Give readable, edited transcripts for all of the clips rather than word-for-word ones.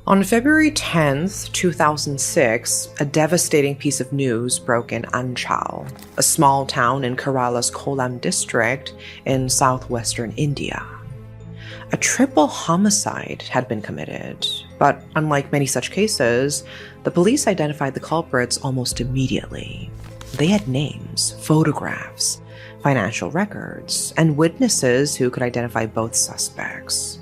On February 10th, 2006, a devastating piece of news broke in Anchal, a small town in Kerala's Kollam district in southwestern India. A triple homicide had been committed, but unlike many such cases, the police identified the culprits almost immediately. They had names, photographs, financial records, and witnesses who could identify both suspects.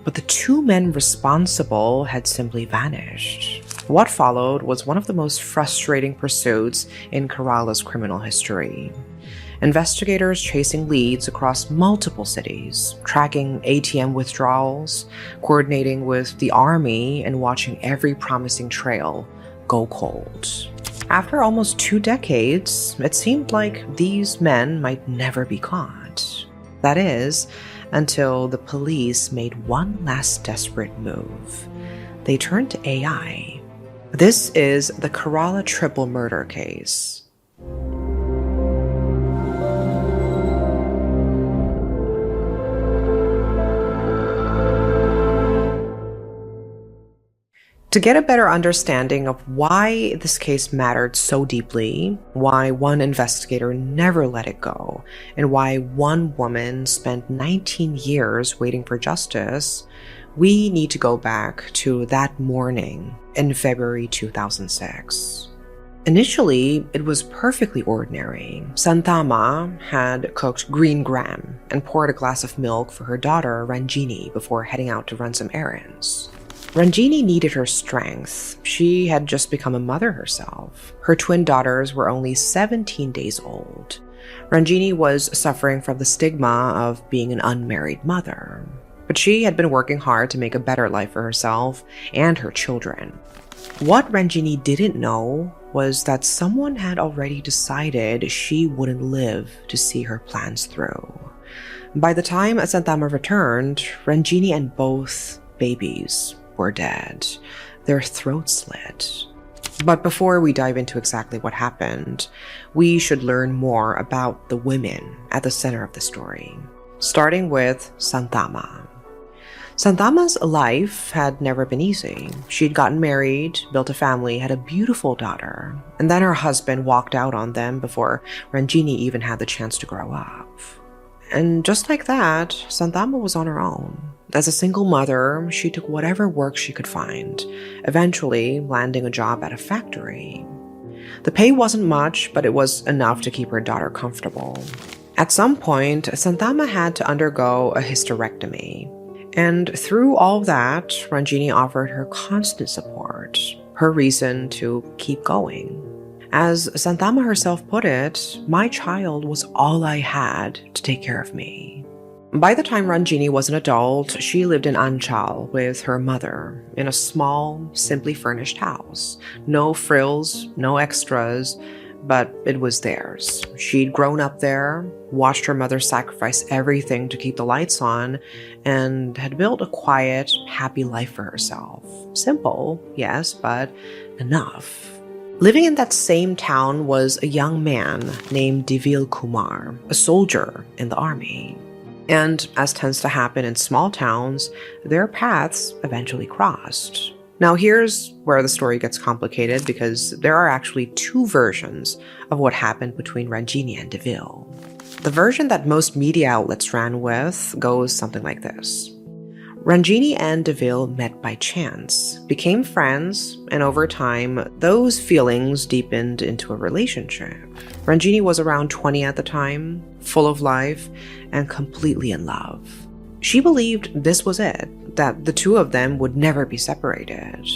But the two men responsible had simply vanished. What followed was one of the most frustrating pursuits in Kerala's criminal history. Investigators chasing leads across multiple cities, tracking ATM withdrawals, coordinating with the army, and watching every promising trail go cold. After almost 2 decades, it seemed like these men might never be caught. That is, until the police made one last desperate move. They turned to AI. This is the Kerala triple murder case. To get a better understanding of why this case mattered so deeply, why one investigator never let it go, and why one woman spent 19 years waiting for justice, we need to go back to that morning in February 2006. Initially, it was perfectly ordinary. Santama had cooked green gram and poured a glass of milk for her daughter, Ranjini, before heading out to run some errands. Ranjini needed her strength. She had just become a mother herself. Her twin daughters were only 17 days old. Ranjini was suffering from the stigma of being an unmarried mother, but she had been working hard to make a better life for herself and her children. What Ranjini didn't know was that someone had already decided she wouldn't live to see her plans through. By the time Santama returned, Ranjini and both babies were dead, their throats slit. But before we dive into exactly what happened, we should learn more about the women at the center of the story, starting with Santama. Santama's life had never been easy. She'd gotten married, built a family, had a beautiful daughter, and then her husband walked out on them before Ranjini even had the chance to grow up. And just like that, Santama was on her own. As a single mother, she took whatever work she could find, eventually landing a job at a factory. The pay wasn't much, but it was enough to keep her daughter comfortable. At some point, Santama had to undergo a hysterectomy. And through all that, Ranjini offered her constant support, her reason to keep going. As Santama herself put it, "My child was all I had to take care of me." By the time Ranjini was an adult, she lived in Anchal with her mother in a small, simply furnished house. No frills, no extras, but it was theirs. She'd grown up there, watched her mother sacrifice everything to keep the lights on, and had built a quiet, happy life for herself. Simple, yes, but enough. Living in that same town was a young man named Divil Kumar, a soldier in the army. And as tends to happen in small towns, their paths eventually crossed. Now here's where the story gets complicated because there are actually 2 versions of what happened between Ranjini and Divil. The version that most media outlets ran with goes something like this. Ranjini and Divil met by chance, became friends, and over time, those feelings deepened into a relationship. Ranjini was around 20 at the time, full of life, and completely in love. She believed this was it, that the two of them would never be separated.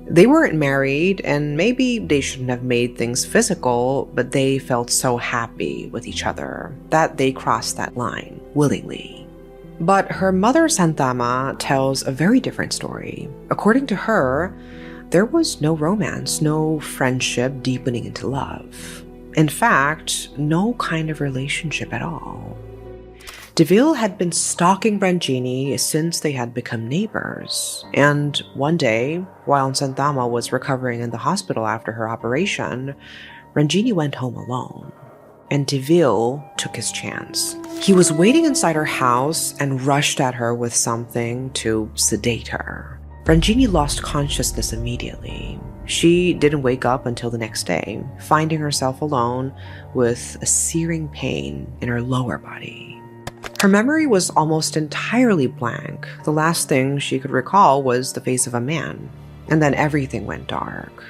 They weren't married, and maybe they shouldn't have made things physical, but they felt so happy with each other that they crossed that line willingly. But her mother Santama tells a very different story. According to her, there was no romance, no friendship deepening into love. In fact, no kind of relationship at all. Divil had been stalking Ranjini since they had become neighbors, and one day, while Santama was recovering in the hospital after her operation, Ranjini went home alone, and Divil took his chance. He was waiting inside her house and rushed at her with something to sedate her. Ranjini lost consciousness immediately. She didn't wake up until the next day, finding herself alone with a searing pain in her lower body. Her memory was almost entirely blank. The last thing she could recall was the face of a man, and then everything went dark.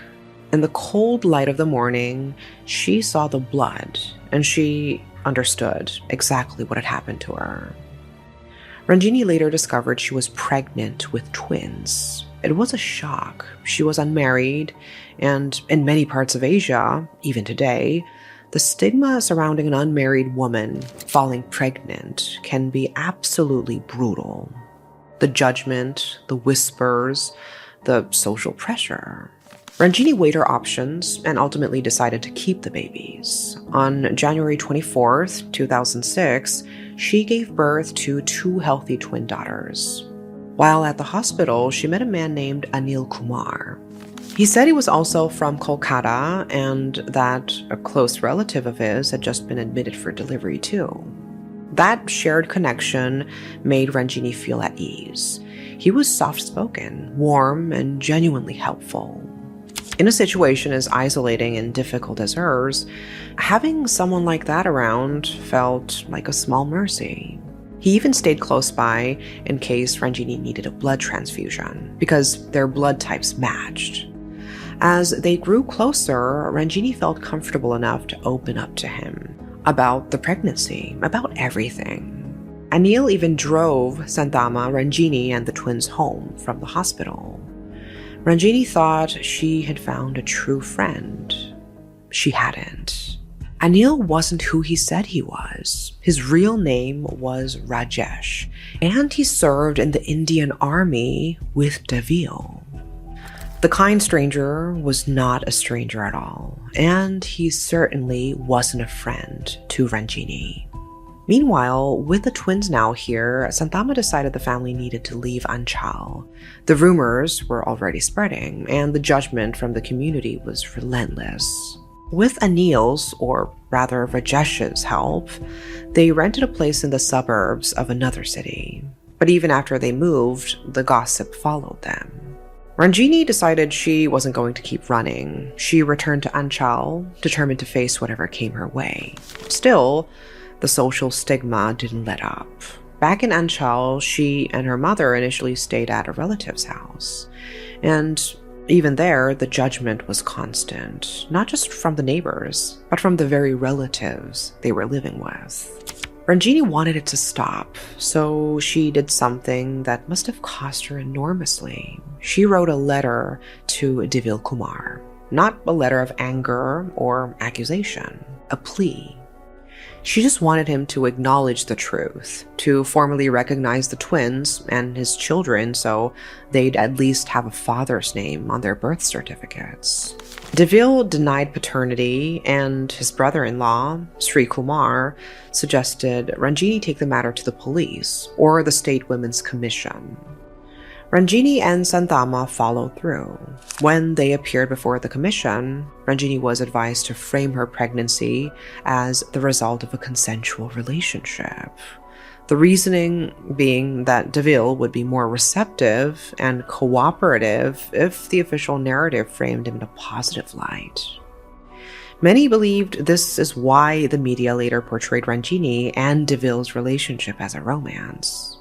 In the cold light of the morning, she saw the blood, and she understood exactly what had happened to her. Ranjini later discovered she was pregnant with twins. It was a shock. She was unmarried, and in many parts of Asia, even today, the stigma surrounding an unmarried woman falling pregnant can be absolutely brutal. The judgment, the whispers, the social pressure. Ranjini weighed her options and ultimately decided to keep the babies. On January 24th, 2006, she gave birth to 2 healthy twin daughters. While at the hospital, she met a man named Anil Kumar. He said he was also from Kolkata and that a close relative of his had just been admitted for delivery too. That shared connection made Ranjini feel at ease. He was soft-spoken, warm, and genuinely helpful. In a situation as isolating and difficult as hers, having someone like that around felt like a small mercy. He even stayed close by in case Ranjini needed a blood transfusion, because their blood types matched. As they grew closer, Ranjini felt comfortable enough to open up to him about the pregnancy, about everything. Anil even drove Santama, Ranjini, and the twins home from the hospital. Ranjini thought she had found a true friend. She hadn't. Anil wasn't who he said he was. His real name was Rajesh, and he served in the Indian Army with Deville. The kind stranger was not a stranger at all, and he certainly wasn't a friend to Ranjini. Meanwhile, with the twins now here, Santama decided the family needed to leave Anchal. The rumors were already spreading, and the judgment from the community was relentless. With Anil's, or rather Rajesh's, help, they rented a place in the suburbs of another city. But even after they moved, the gossip followed them. Ranjini decided she wasn't going to keep running. She returned to Anchal, determined to face whatever came her way. Still, the social stigma didn't let up. Back in Anchal, she and her mother initially stayed at a relative's house. And even there, the judgment was constant, not just from the neighbors, but from the very relatives they were living with. Ranjini wanted it to stop, so she did something that must have cost her enormously. She wrote a letter to Deville Kumar. Not a letter of anger or accusation, a plea. She just wanted him to acknowledge the truth, to formally recognize the twins and his children so they'd at least have a father's name on their birth certificates. Deville denied paternity, and his brother-in-law, Sri Kumar, suggested Ranjini take the matter to the police or the State Women's Commission. Ranjini and Santama followed through. When they appeared before the commission, Ranjini was advised to frame her pregnancy as the result of a consensual relationship. The reasoning being that Deville would be more receptive and cooperative if the official narrative framed him in a positive light. Many believed this is why the media later portrayed Ranjini and Deville's relationship as a romance.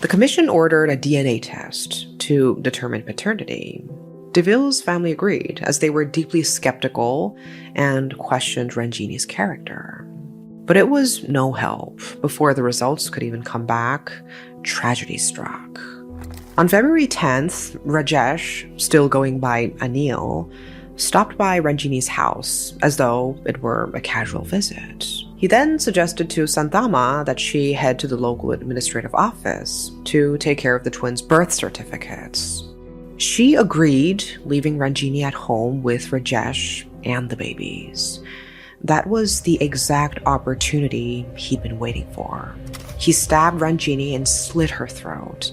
The commission ordered a DNA test to determine paternity. Deville's family agreed, as they were deeply skeptical and questioned Ranjini's character. But it was no help. Before the results could even come back, tragedy struck. On February 10th, Rajesh, still going by Anil, stopped by Ranjini's house as though it were a casual visit. He then suggested to Santama that she head to the local administrative office to take care of the twins' birth certificates. She agreed, leaving Ranjini at home with Rajesh and the babies. That was the exact opportunity he'd been waiting for. He stabbed Ranjini and slit her throat,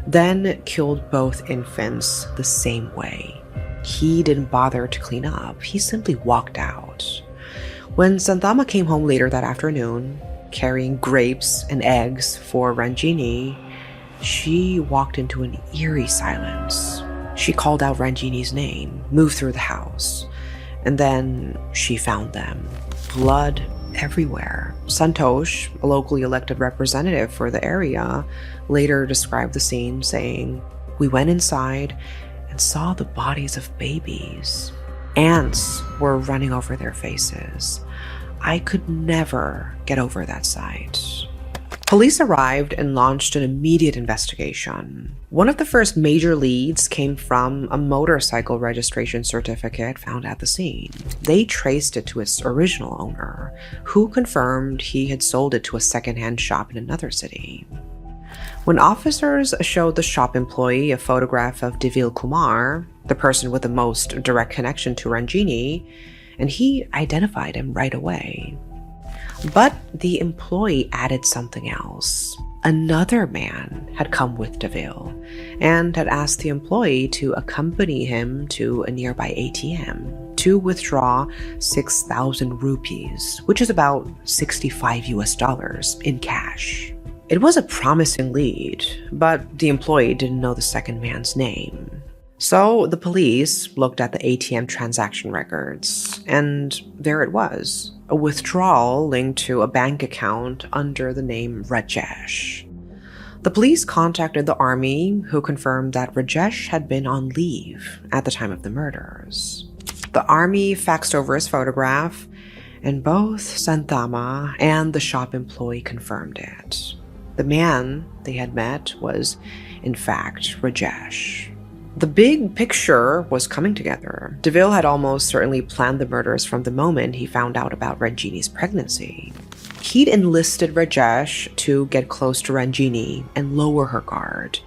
then killed both infants the same way. He didn't bother to clean up. He simply walked out. When Santama came home later that afternoon, carrying grapes and eggs for Ranjini, she walked into an eerie silence. She called out Ranjini's name, moved through the house, and then she found them. Blood everywhere. Santosh, a locally elected representative for the area, later described the scene, saying, "We went inside and saw the bodies of babies. Ants were running over their faces. I could never get over that sight." Police arrived and launched an immediate investigation. One of the first major leads came from a motorcycle registration certificate found at the scene. They traced it to its original owner, who confirmed he had sold it to a secondhand shop in another city. When officers showed the shop employee a photograph of Devil Kumar, the person with the most direct connection to Ranjini, and he identified him right away. But the employee added something else. Another man had come with Devil and had asked the employee to accompany him to a nearby ATM to withdraw 6,000 rupees, which is about $65 in cash. It was a promising lead, but the employee didn't know the second man's name. So the police looked at the ATM transaction records, and there it was, a withdrawal linked to a bank account under the name Rajesh. The police contacted the army, who confirmed that Rajesh had been on leave at the time of the murders. The army faxed over his photograph, and both Santama and the shop employee confirmed it. The man they had met was, in fact, Rajesh. The big picture was coming together. Devil had almost certainly planned the murders from the moment he found out about Ranjini's pregnancy. He'd enlisted Rajesh to get close to Ranjini and lower her guard.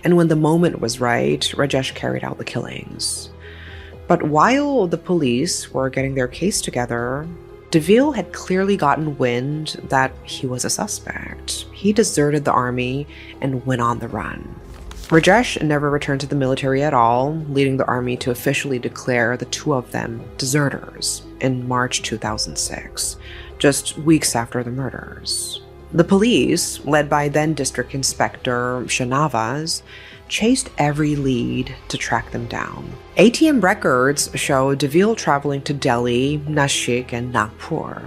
And when the moment was right, Rajesh carried out the killings. But while the police were getting their case together, Devil had clearly gotten wind that he was a suspect. He deserted the army and went on the run. Rajesh never returned to the military at all, leading the army to officially declare the two of them deserters in March 2006, just weeks after the murders. The police, led by then District Inspector Shanavaz, chased every lead to track them down. ATM records show Devil traveling to Delhi, Nashik, and Nagpur.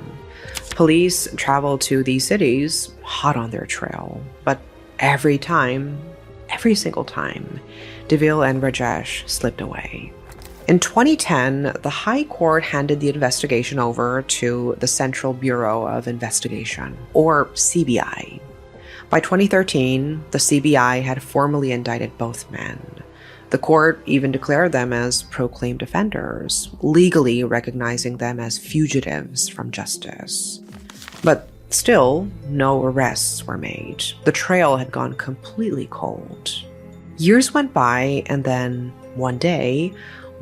Police traveled to these cities hot on their trail, but every single time, Devil and Rajesh slipped away. In 2010, the High Court handed the investigation over to the Central Bureau of Investigation, or CBI. By 2013, the CBI had formally indicted both men. The court even declared them as proclaimed offenders, legally recognizing them as fugitives from justice. But still, no arrests were made. The trail had gone completely cold. Years went by, and then, one day,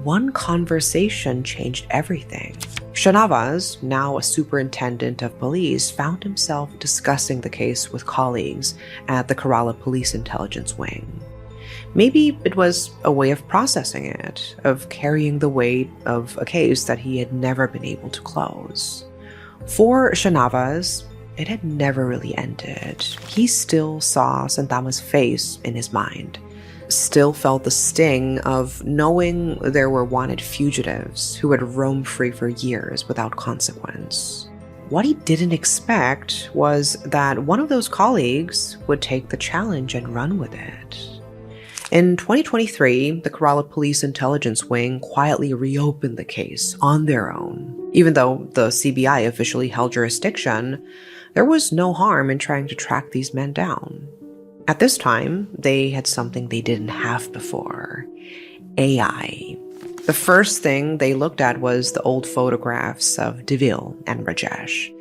one conversation changed everything. Shanavaz, now a superintendent of police, found himself discussing the case with colleagues at the Kerala Police Intelligence Wing. Maybe it was a way of processing it, of carrying the weight of a case that he had never been able to close. For Shanavaz, it had never really ended. He still saw Santama's face in his mind, still felt the sting of knowing there were wanted fugitives who had roamed free for years without consequence. What he didn't expect was that one of those colleagues would take the challenge and run with it. In 2023, the Kerala Police Intelligence Wing quietly reopened the case on their own. Even though the CBI officially held jurisdiction, there was no harm in trying to track these men down. At this time, they had something they didn't have before: AI. The first thing they looked at was the old photographs of Devil and Rajesh.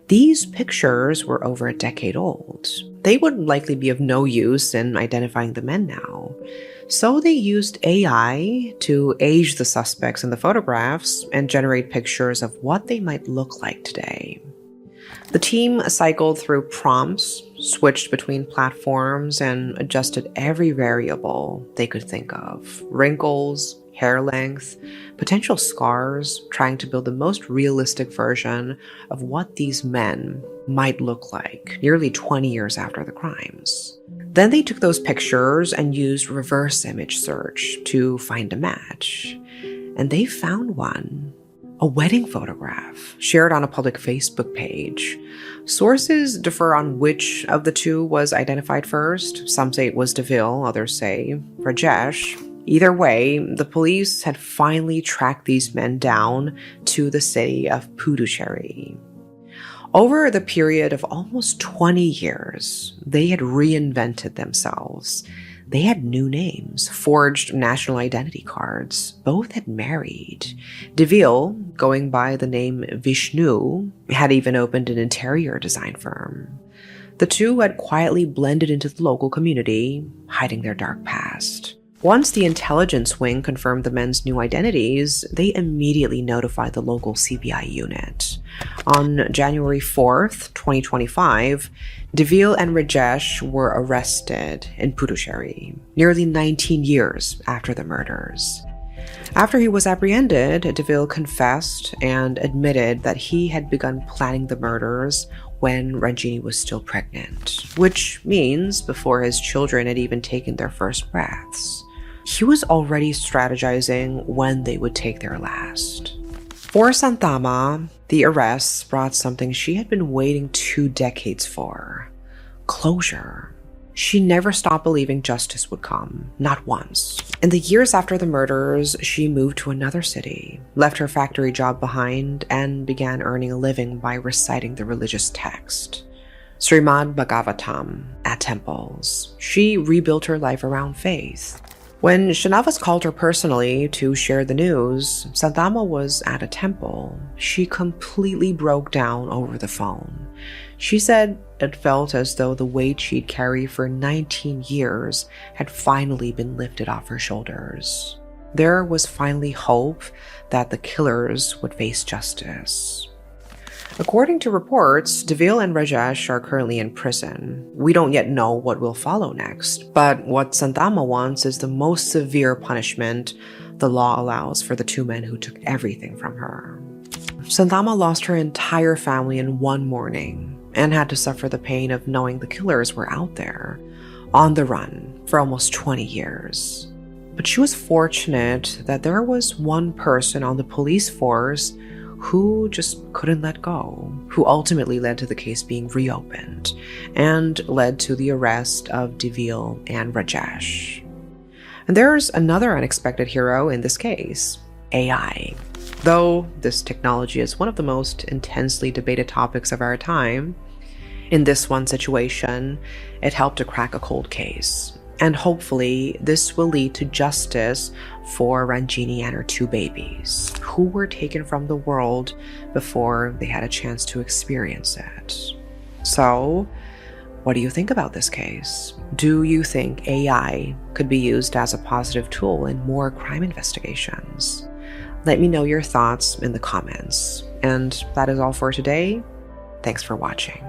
These pictures were over a decade old. They would likely be of no use in identifying the men now. So they used AI to age the suspects in the photographs and generate pictures of what they might look like today. The team cycled through prompts, switched between platforms, and adjusted every variable they could think of: wrinkles, hair length, potential scars, trying to build the most realistic version of what these men might look like nearly 20 years after the crimes. Then they took those pictures and used reverse image search to find a match. And they found one. A wedding photograph shared on a public Facebook page. Sources differ on which of the two was identified first. Some say it was DeVille, others say Rajesh. Either way, the police had finally tracked these men down to the city of Puducherry. Over the period of almost 20 years, they had reinvented themselves. They had new names, forged national identity cards. Both had married. DeVille, going by the name Vishnu, had even opened an interior design firm. The two had quietly blended into the local community, hiding their dark past. Once the intelligence wing confirmed the men's new identities, they immediately notified the local CBI unit. On January 4th, 2025, DeVille and Rajesh were arrested in Puducherry, nearly 19 years after the murders. After he was apprehended, DeVille confessed and admitted that he had begun planning the murders when Ranjini was still pregnant, which means before his children had even taken their first breaths. He was already strategizing when they would take their last. For Santama, the arrests brought something she had been waiting 2 decades for: closure. She never stopped believing justice would come, not once. In the years after the murders, she moved to another city, left her factory job behind, and began earning a living by reciting the religious text, Srimad Bhagavatam, at temples. She rebuilt her life around faith. When Shanavas called her personally to share the news, Santama was at a temple. She completely broke down over the phone. She said it felt as though the weight she'd carried for 19 years had finally been lifted off her shoulders. There was finally hope that the killers would face justice. According to reports, DeVille and Rajesh are currently in prison. We don't yet know what will follow next, but what Santama wants is the most severe punishment the law allows for the 2 men who took everything from her. Santama lost her entire family in one morning and had to suffer the pain of knowing the killers were out there, on the run, for almost 20 years. But she was fortunate that there was one person on the police force who just couldn't let go, who ultimately led to the case being reopened and led to the arrest of DeVille and Rajesh. And there's another unexpected hero in this case: AI. Though this technology is one of the most intensely debated topics of our time, in this one situation, it helped to crack a cold case. And hopefully, this will lead to justice for Ranjini and her 2 babies, who were taken from the world before they had a chance to experience it. So, what do you think about this case? Do you think AI could be used as a positive tool in more crime investigations? Let me know your thoughts in the comments. And that is all for today. Thanks for watching.